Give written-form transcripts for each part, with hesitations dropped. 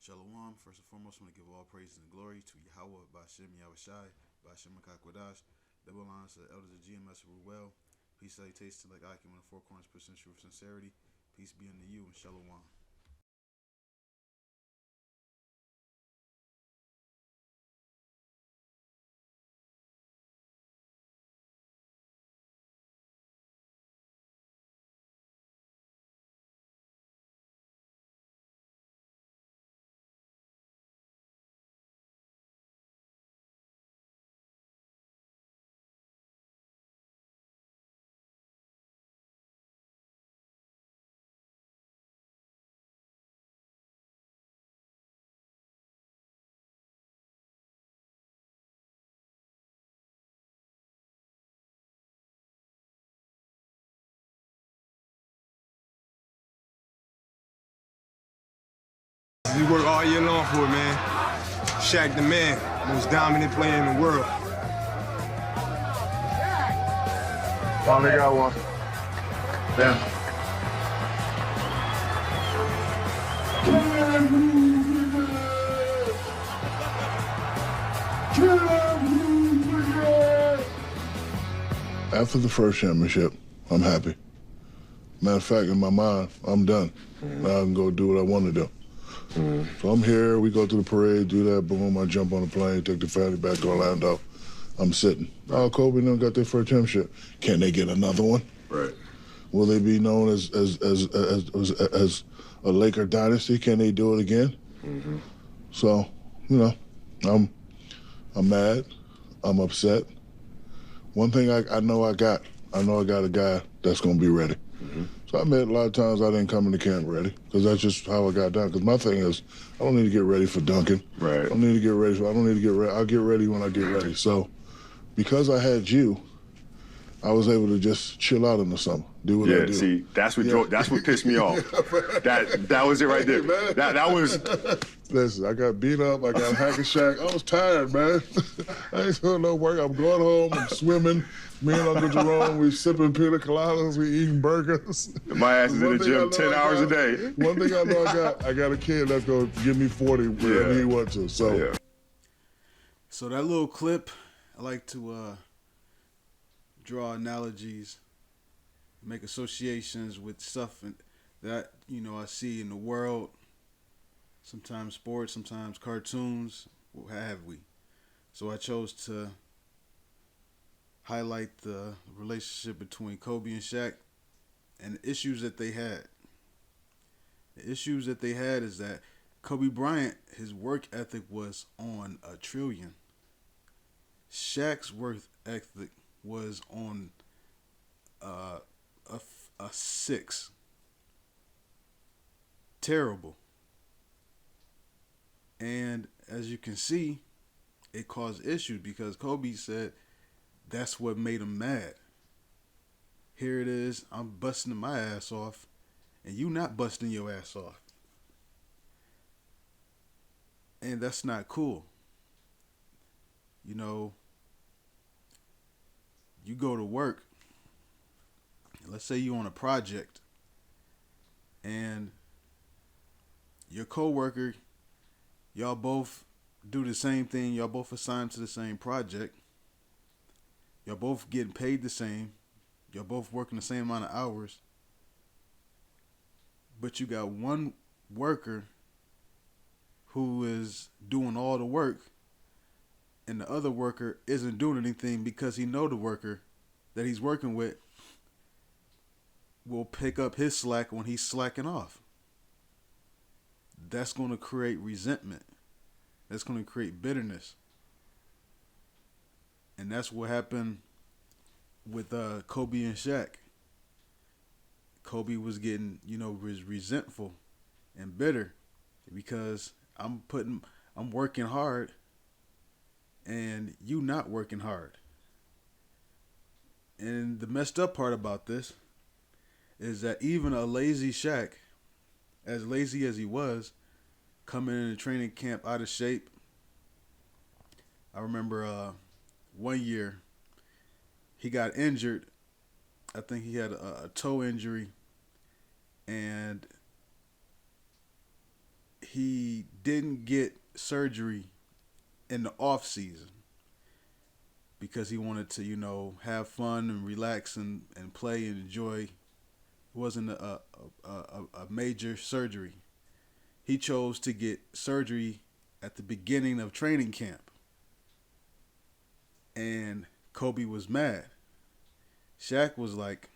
Shalom. First and foremost, I want to give all praise and glory to Yahweh, Bashem Yahushai, Bashem Makakwadash. Double lines to the elders of GMS rule well. Peace, salutation like Akim in the four corners, percent truth, sincerity. Peace be unto you and Shalom. We work all year long for it, man. Shaq the man, most dominant player in the world. Finally got one. Yeah. After the first championship, I'm happy. Matter of fact, in my mind, I'm done. Now I can go do what I want to do. So I'm here, we go to the parade, do that, boom, I jump on the plane, take the family back to Orlando. I'm sitting. Oh, Kobe and them got their first championship. Can they get another one? Right. Will they be known as a Laker dynasty? Can they do it again? So, I'm mad. I'm upset. One thing I know I got a guy that's gonna be ready. So I admit a lot of times I didn't come into camp ready because that's just how I got done. Because my thing is, I don't need to get ready for dunking. Right. I don't need to get ready. I don't need to get ready. I'll get ready when I get ready. So because I had you, I was able to just chill out in the summer, do what I do. See, that's what pissed me off. That was it right there. That was. Listen, I got beat up. I got hack and shack. I was tired, man. I ain't doing no work. I'm going home. I'm swimming. Me and Uncle Jerome, we sipping pina coladas. We eating burgers. My ass is in the gym 10 hours a day. One thing I know I got a kid that's going to give me 40 wherever he wants to. So, So that little clip, I like to draw analogies, make associations with stuff that I see in the world. Sometimes sports, sometimes cartoons. What have we? So I chose to highlight the relationship between Kobe and Shaq and the issues that they had. The issues that they had is that Kobe Bryant, his work ethic was on a trillion. Shaq's work ethic was on a 6. Terrible. And as you can see, it caused issues because Kobe said that's what made him mad. Here it is, I'm busting my ass off, and you not busting your ass off. And that's not cool. You go to work, let's say you're on a project, and your coworker, y'all both do the same thing, y'all both assigned to the same project, y'all both getting paid the same, y'all both working the same amount of hours, but you got one worker who is doing all the work and the other worker isn't doing anything because he know the worker that he's working with will pick up his slack when he's slacking off. That's going to create resentment. That's going to create bitterness. And that's what happened with Kobe and Shaq. Kobe was getting, resentful and bitter because I'm working hard and you not working hard. And the messed up part about this is that even a lazy Shaq, as lazy as he was, coming in a training camp out of shape. I remember one year he got injured. I think he had a toe injury, and he didn't get surgery in the off season because he wanted to, have fun and relax and play and enjoy. It wasn't a major surgery. He chose to get surgery at the beginning of training camp. And Kobe was mad. Shaq was like,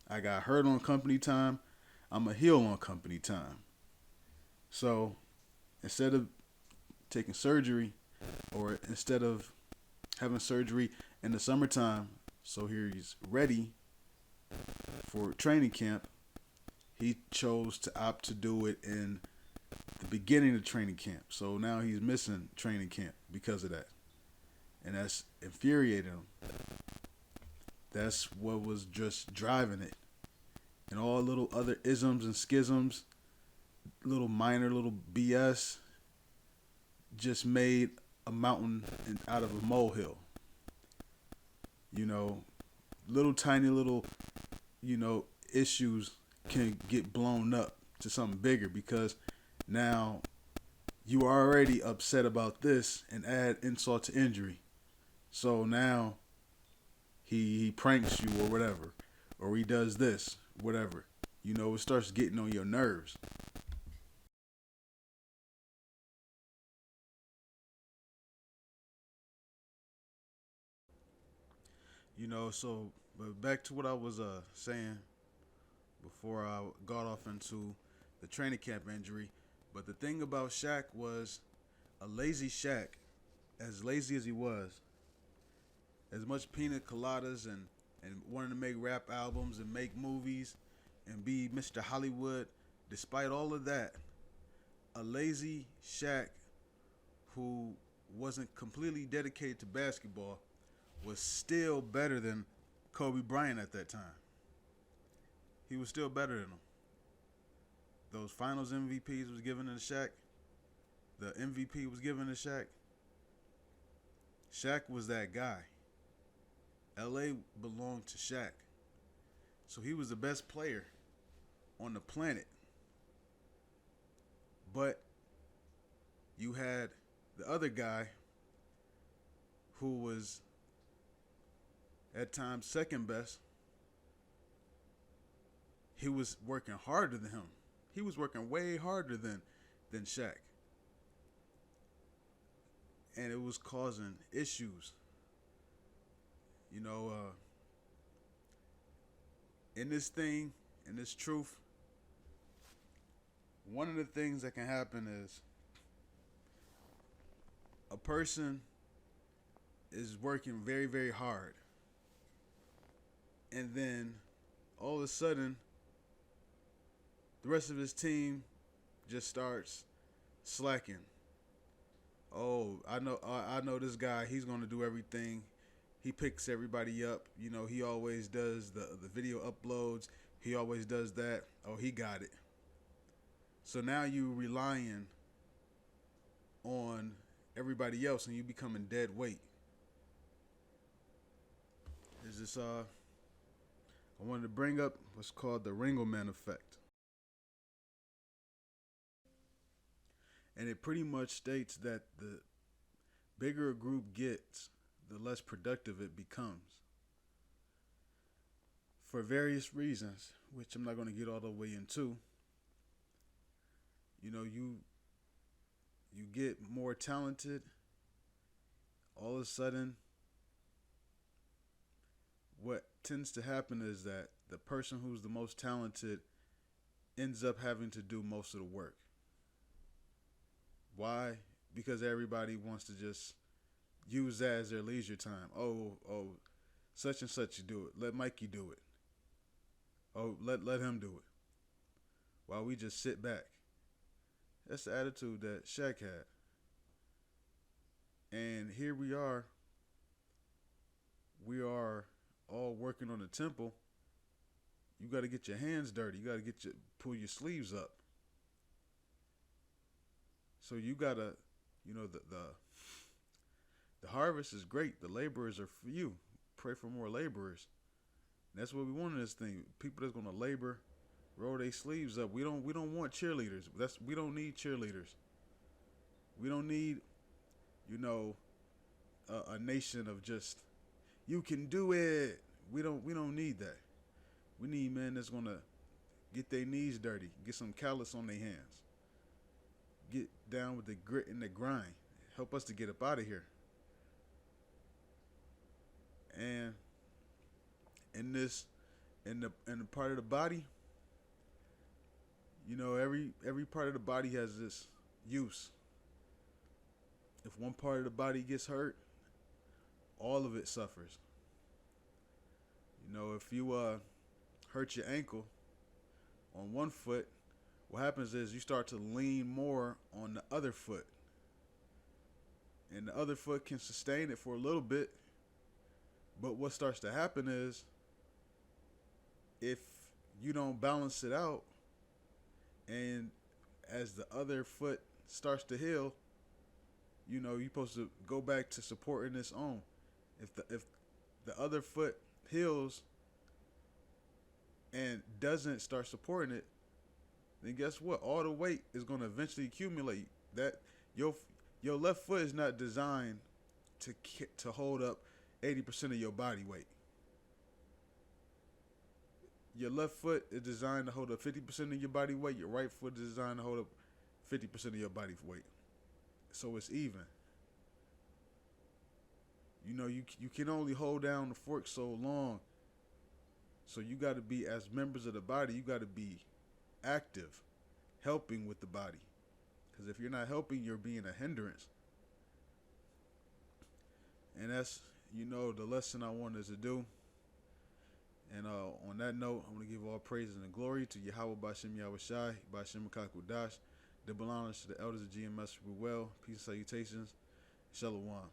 I got hurt on company time. I'm a heel on company time. So instead of taking surgery, or instead of having surgery in the summertime, so here he's ready for training camp, he chose to opt to do it in the beginning of training camp. So now he's missing training camp because of that. And that's infuriating him. That's what was just driving it. And all little other isms and schisms, little minor little BS, just made a mountain out of a molehill. Little tiny little, issues can get blown up to something bigger because now you are already upset about this and add insult to injury. So now he pranks you or whatever, or he does this, whatever. It starts getting on your nerves. But back to what I was saying before I got off into the training camp injury. But the thing about Shaq was a lazy Shaq, as lazy as he was, as much pina coladas and wanting to make rap albums and make movies and be Mr. Hollywood, despite all of that, a lazy Shaq who wasn't completely dedicated to basketball was still better than Kobe Bryant at that time. He was still better than him. Those finals MVPs was given to Shaq. The MVP was given to Shaq. Shaq was that guy. LA belonged to Shaq. So he was the best player on the planet. But you had the other guy who was at times second best. He was working harder than him. He was working way harder than Shaq. And it was causing issues. In this thing, in this truth, one of the things that can happen is a person is working very, very hard. And then all of a sudden, the rest of his team just starts slacking. Oh, I know this guy. He's going to do everything. He picks everybody up. He always does the video uploads. He always does that. Oh, he got it. So now you relying on everybody else and you becoming dead weight. There's this I wanted to bring up what's called the Ringlemann Effect. And it pretty much states that the bigger a group gets, the less productive it becomes. For various reasons, which I'm not going to get all the way into. You get more talented. All of a sudden, what tends to happen is that the person who's the most talented ends up having to do most of the work. Why? Because everybody wants to just use that as their leisure time. Oh, such and such do it. Let Mikey do it. Oh, let him do it. While we just sit back. That's the attitude that Shaq had. And here we are. We are all working on the temple. You got to get your hands dirty. You got to pull your sleeves up. So you got to, the harvest is great. The laborers are for you. Pray for more laborers. And that's what we want in this thing. People that's going to labor, roll their sleeves up. We don't want cheerleaders. We don't need cheerleaders. We don't need, you know, a nation of just you can do it. We don't need that. We need men that's gonna get their knees dirty, get some callus on their hands, get down with the grit and the grind, help us to get up out of here. And in this, in the part of the body, every part of the body has this use. If one part of the body gets hurt, all of it suffers. If you hurt your ankle on one foot, what happens is you start to lean more on the other foot. And the other foot can sustain it for a little bit. But what starts to happen is if you don't balance it out, and as the other foot starts to heal, you're supposed to go back to supporting its own. If the other foot heals and doesn't start supporting it, then guess what? All the weight is going to eventually accumulate. That your left foot is not designed to hold up 80% of your body weight. Your left foot is designed to hold up 50% of your body weight. Your right foot is designed to hold up 50% of your body weight. So it's even. You can only hold down the fork so long. So you got to be, as members of the body, you got to be active, helping with the body. Because if you're not helping, you're being a hindrance. And that's, the lesson I wanted to do. And on that note, I'm going to give all praise and glory to Yahweh Bashem Yahushai, Bashem Kakudash, double honors to the elders of GMS. Be well, peace and salutations, Shalom.